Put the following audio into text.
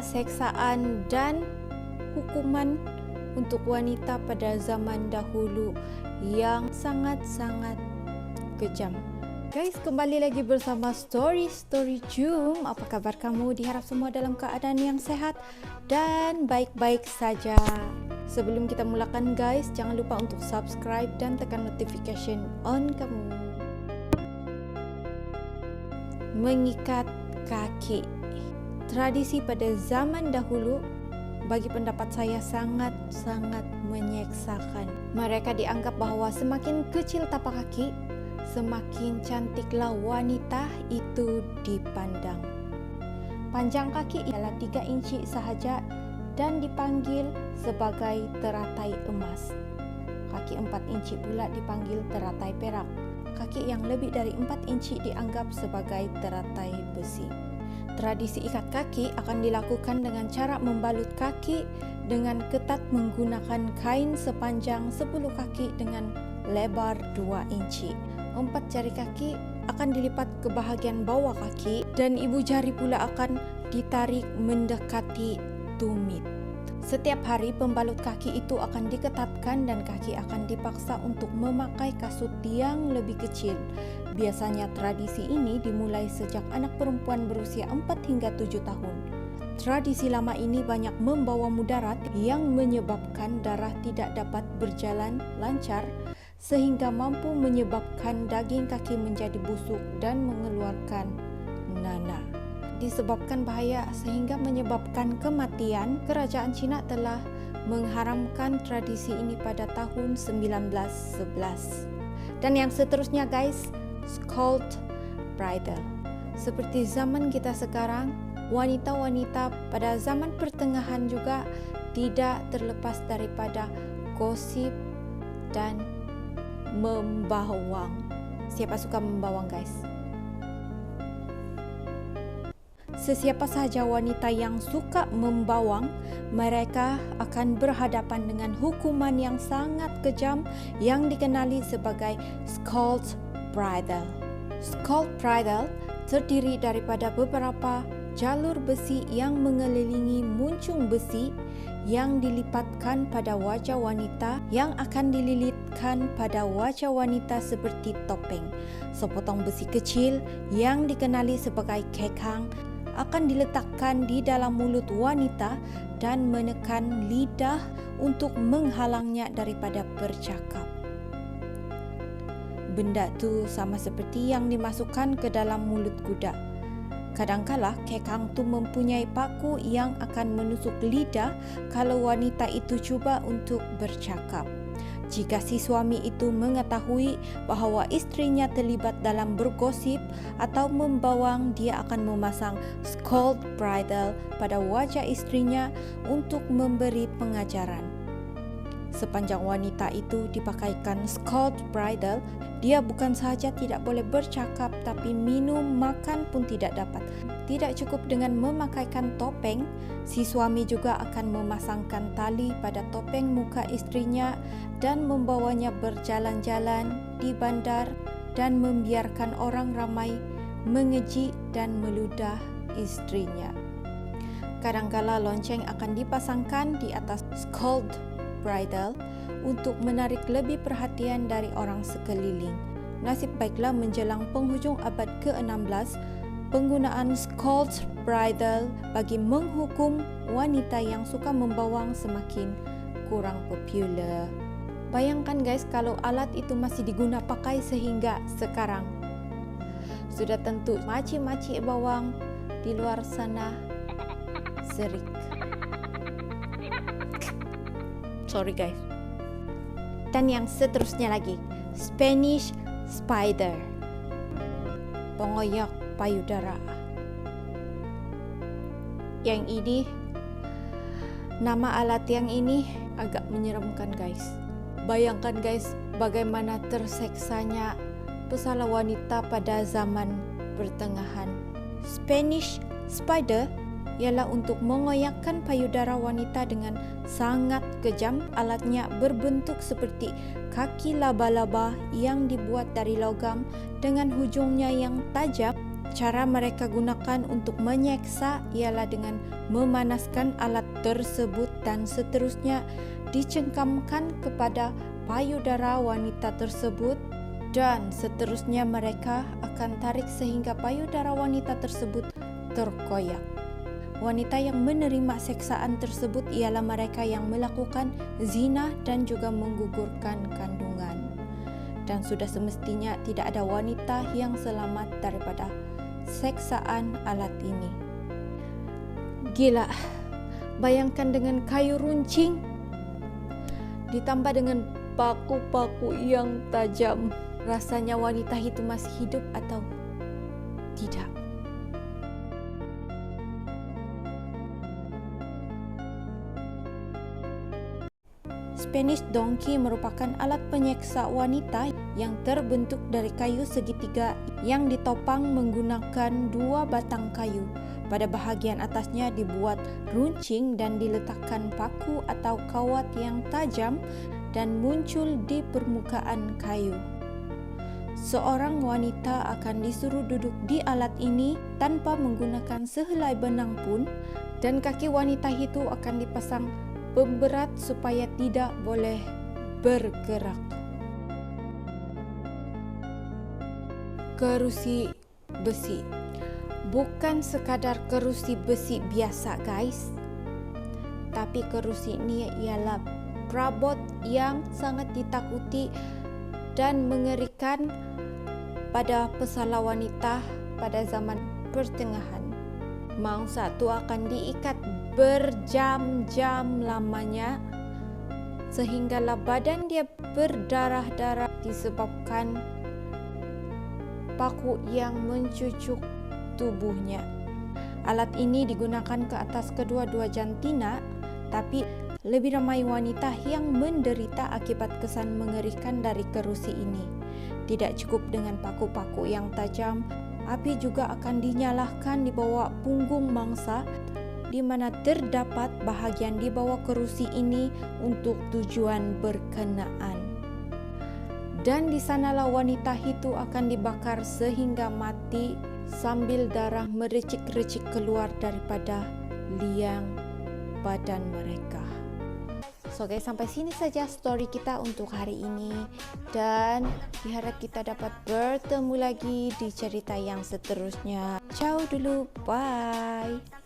seksaan dan hukuman untuk wanita pada zaman dahulu yang sangat-sangat kejam. Guys, kembali lagi bersama Story Jum. Apa kabar kamu? Diharap semua dalam keadaan yang sehat dan baik-baik saja. Sebelum kita mulakan guys, jangan lupa untuk subscribe dan tekan notification on kamu. Mengikat kaki. Tradisi pada zaman dahulu bagi pendapat saya sangat-sangat menyeksakan. Mereka dianggap bahwa semakin kecil tapak kaki, semakin cantiklah wanita itu dipandang. Panjang kaki ialah 3 inci sahaja dan dipanggil sebagai teratai emas. Kaki 4 inci pula dipanggil teratai perak. Kaki yang lebih dari 4 inci dianggap sebagai teratai besi. Tradisi ikat kaki akan dilakukan dengan cara membalut kaki dengan ketat menggunakan kain sepanjang 10 kaki dengan lebar 2 inci. 4 jari kaki akan dilipat ke bahagian bawah kaki dan ibu jari pula akan ditarik mendekati tumit. Setiap hari pembalut kaki itu akan diketatkan dan kaki akan dipaksa untuk memakai kasut yang lebih kecil. Biasanya tradisi ini dimulai sejak anak perempuan berusia 4 hingga 7 tahun. Tradisi lama ini banyak membawa mudarat yang menyebabkan darah tidak dapat berjalan lancar sehingga mampu menyebabkan daging kaki menjadi busuk dan mengeluarkan nanah. Disebabkan bahaya sehingga menyebabkan kematian, kerajaan Cina telah mengharamkan tradisi ini pada tahun 1911. Dan yang seterusnya guys, scald bridal. Seperti zaman kita sekarang, wanita-wanita pada zaman pertengahan juga tidak terlepas daripada gosip dan membawang. Siapa suka membawang guys? Sesiapa sahaja wanita yang suka membawang, mereka akan berhadapan dengan hukuman yang sangat kejam yang dikenali sebagai scald bridal. Scald bridal terdiri daripada beberapa jalur besi yang mengelilingi muncung besi yang dilipatkan pada wajah wanita yang akan dililitkan pada wajah wanita seperti topeng. Sepotong besi kecil yang dikenali sebagai kekang akan diletakkan di dalam mulut wanita dan menekan lidah untuk menghalangnya daripada bercakap. Benda itu sama seperti yang dimasukkan ke dalam mulut kuda. Kadangkala kekang itu mempunyai paku yang akan menusuk lidah kalau wanita itu cuba untuk bercakap. Jika si suami itu mengetahui bahawa istrinya terlibat dalam bergosip atau membawang, dia akan memasang scald bridal pada wajah istrinya untuk memberi pengajaran. Sepanjang wanita itu dipakaikan scald bridal, dia bukan sahaja tidak boleh bercakap tapi minum, makan pun tidak dapat. Tidak cukup dengan memakaikan topeng, si suami juga akan memasangkan tali pada topeng muka istrinya dan membawanya berjalan-jalan di bandar dan membiarkan orang ramai mengeji dan meludah istrinya. Kadangkala lonceng akan dipasangkan di atas scald bridal untuk menarik lebih perhatian dari orang sekeliling. Nasib baiklah menjelang penghujung abad ke-16, penggunaan scald bridal bagi menghukum wanita yang suka membawang semakin kurang popular. Bayangkan guys kalau alat itu masih diguna pakai sehingga sekarang. Sudah tentu makcik-makcik bawang di luar sana serik. Sorry guys. Dan yang seterusnya lagi, Spanish spider. Pengoyak payudara. Yang ini, nama alat yang ini agak menyeramkan guys. Bayangkan guys bagaimana terseksanya pesala wanita pada zaman pertengahan. Spanish spider ialah untuk mengoyakkan payudara wanita dengan sangat kejam. Alatnya berbentuk seperti kaki laba-laba yang dibuat dari logam dengan hujungnya yang tajam Cara mereka gunakan untuk menyeksa ialah dengan memanaskan alat tersebut dan seterusnya dicengkamkan kepada payudara wanita tersebut, dan seterusnya mereka akan tarik sehingga payudara wanita tersebut terkoyak. Wanita yang menerima seksaan tersebut ialah mereka yang melakukan zina dan juga menggugurkan kandungan. Dan sudah semestinya tidak ada wanita yang selamat daripada seksaan alat ini. Gila, bayangkan dengan kayu runcing ditambah dengan paku-paku yang tajam. Rasanya wanita itu masih hidup atau tidak? Spanish donkey merupakan alat penyeksa wanita yang terbentuk dari kayu segitiga yang ditopang menggunakan 2 batang kayu. Pada bahagian atasnya dibuat runcing dan diletakkan paku atau kawat yang tajam dan muncul di permukaan kayu. Seorang wanita akan disuruh duduk di alat ini tanpa menggunakan sehelai benang pun, dan kaki wanita itu akan dipasang pemberat supaya tidak boleh bergerak. Kerusi besi. Bukan sekadar kerusi besi biasa, guys. Tapi kerusi ini ialah perabot yang sangat ditakuti dan mengerikan pada pesala wanita pada zaman pertengahan. Mangsa itu akan diikat berjam-jam lamanya sehinggalah badan dia berdarah-darah disebabkan paku yang mencucuk tubuhnya. Alat ini digunakan ke atas kedua-dua jantina, tapi lebih ramai wanita yang menderita akibat kesan mengerikan dari kerusi ini. Tidak cukup dengan paku-paku yang tajam, api juga akan dinyalakan di bawah punggung mangsa, di mana terdapat bahagian di bawah kerusi ini untuk tujuan berkenaan. Dan di sanalah wanita itu akan dibakar sehingga mati sambil darah mericik-ricik keluar daripada liang badan mereka. So guys, sampai sini saja story kita untuk hari ini, dan diharap kita dapat bertemu lagi di cerita yang seterusnya. Ciao dulu, bye.